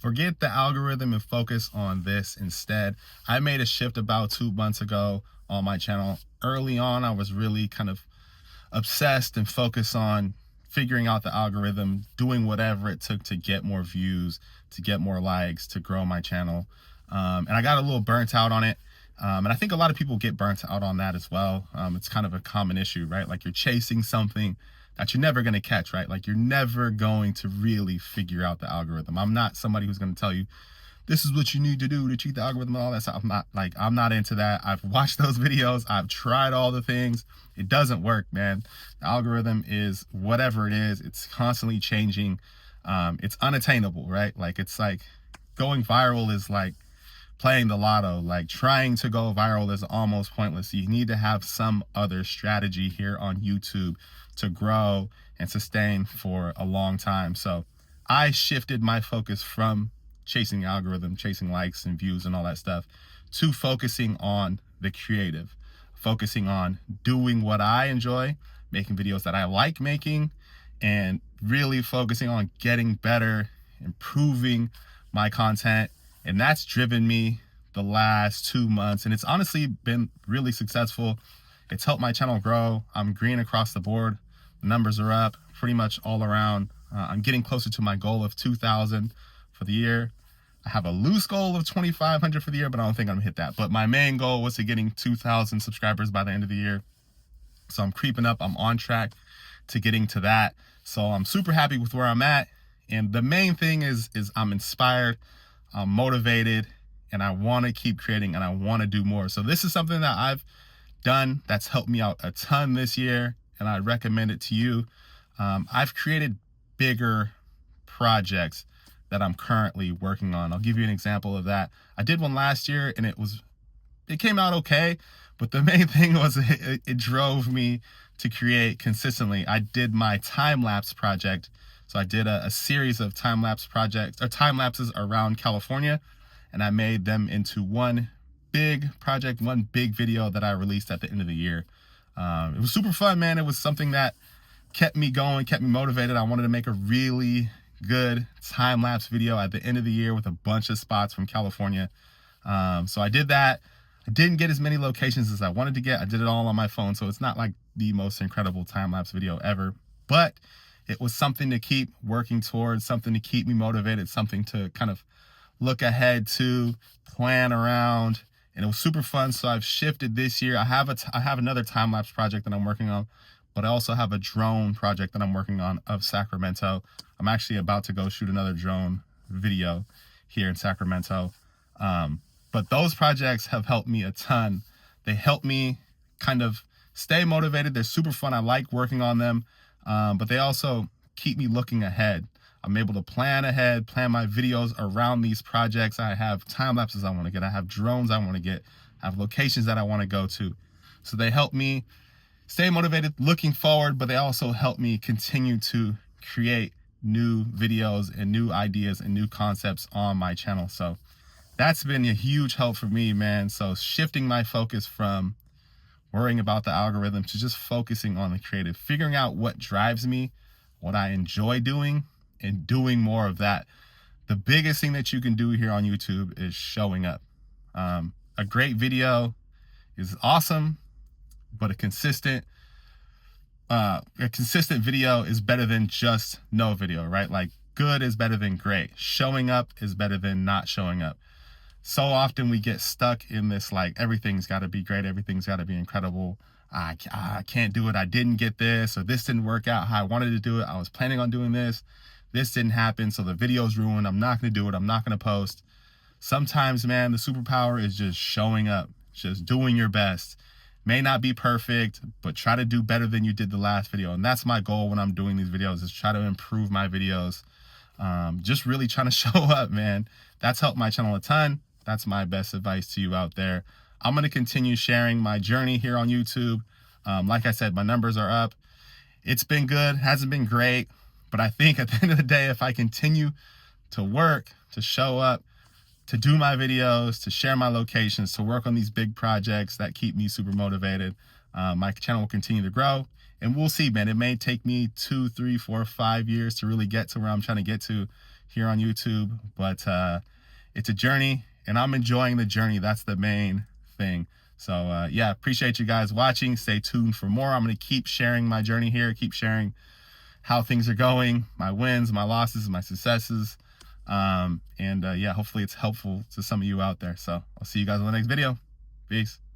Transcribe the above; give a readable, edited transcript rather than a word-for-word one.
Forget the algorithm and focus on this instead. I made a shift about 2 months ago on my channel. Early on, I was really kind of obsessed and focused on figuring out the algorithm, doing whatever it took to get more views, to get more likes, to grow my channel. And I got a little burnt out on it. And I think a lot of people get burnt out on that as well. It's kind of a common issue, right? Like you're chasing something that you're never going to catch, right? Like you're never going to really figure out the algorithm. I'm not somebody who's going to tell you, this is what you need to do to cheat the algorithm and all that stuff. I'm not into that. I've watched those videos. I've tried all the things. It doesn't work, man. The algorithm is whatever it is. It's constantly changing. It's unattainable, right? Like it's like going viral is like playing the lotto. Like trying to go viral is almost pointless. You need to have some other strategy here on YouTube to grow and sustain for a long time. So I shifted my focus from chasing the algorithm, chasing likes and views and all that stuff, to focusing on the creative, focusing on doing what I enjoy, making videos that I like making, and really focusing on getting better, improving my content. And that's driven me the last 2 months. And it's honestly been really successful. It's helped my channel grow. I'm green across the board. The numbers are up pretty much all around. I'm getting closer to my goal of 2,000 for the year. I have a loose goal of 2,500 for the year, but I don't think I'm gonna hit that. But my main goal was to getting 2,000 subscribers by the end of the year. So I'm creeping up. I'm on track to getting to that. So I'm super happy with where I'm at. And the main thing is I'm inspired, I'm motivated, and I want to keep creating and I want to do more. So this is something that I've done that's helped me out a ton this year, and I recommend it to you. I've created bigger projects that I'm currently working on. I'll give you an example of that. I did one last year and it came out okay, but the main thing was it drove me to create consistently. I did my time-lapse project. So I did a series of time-lapse projects or time-lapses around California, and I made them into one big project, one big video that I released at the end of the year. It was super fun, man. It was something that kept me going, kept me motivated. I wanted to make a really good time-lapse video at the end of the year with a bunch of spots from California. So I did that. I didn't get as many locations as I wanted to get. I did it all on my phone, so it's not like the most incredible time-lapse video ever, but it was something to keep working towards, something to keep me motivated, something to kind of look ahead to, plan around, and it was super fun. So I've shifted this year. I have another time-lapse project that I'm working on, but I also have a drone project that I'm working on of Sacramento. I'm actually about to go shoot another drone video here in Sacramento. But those projects have helped me a ton. They help me kind of stay motivated. They're super fun. I like working on them, but they also keep me looking ahead. I'm able to plan ahead, plan my videos around these projects. I have time lapses I want to get. I have drones I want to get. I have locations that I want to go to. So they help me stay motivated, looking forward, but they also help me continue to create new videos and new ideas and new concepts on my channel. So that's been a huge help for me, man. So shifting my focus from worrying about the algorithm to just focusing on the creative, figuring out what drives me, what I enjoy doing, and doing more of that. The biggest thing that you can do here on YouTube is showing up. A great video is awesome, but a consistent video is better than just no video, right? Like good is better than great. Showing up is better than not showing up. So often we get stuck in this, like, everything's got to be great, everything's got to be incredible. I can't do it. I didn't get this, or this didn't work out how I wanted to do it. I was planning on doing this. This didn't happen, so the video's ruined. I'm not going to do it. I'm not going to post. Sometimes, man, the superpower is just showing up, just doing your best. May not be perfect, but try to do better than you did the last video. And that's my goal when I'm doing these videos, is try to improve my videos. Just really trying to show up, man. That's helped my channel a ton. That's my best advice to you out there. I'm going to continue sharing my journey here on YouTube. Like I said, my numbers are up. It's been good, hasn't been great, but I think at the end of the day, if I continue to work, to show up, to do my videos, to share my locations, to work on these big projects that keep me super motivated, my channel will continue to grow. And we'll see, man. It may take me 2, 3, 4, 5 years to really get to where I'm trying to get to here on YouTube, but it's a journey, and I'm enjoying the journey. That's the main thing. So yeah, appreciate you guys watching. Stay tuned for more. I'm going to keep sharing my journey here, keep sharing how things are going, my wins, my losses, my successes. Yeah, hopefully it's helpful to some of you out there. So I'll see you guys in the next video. Peace.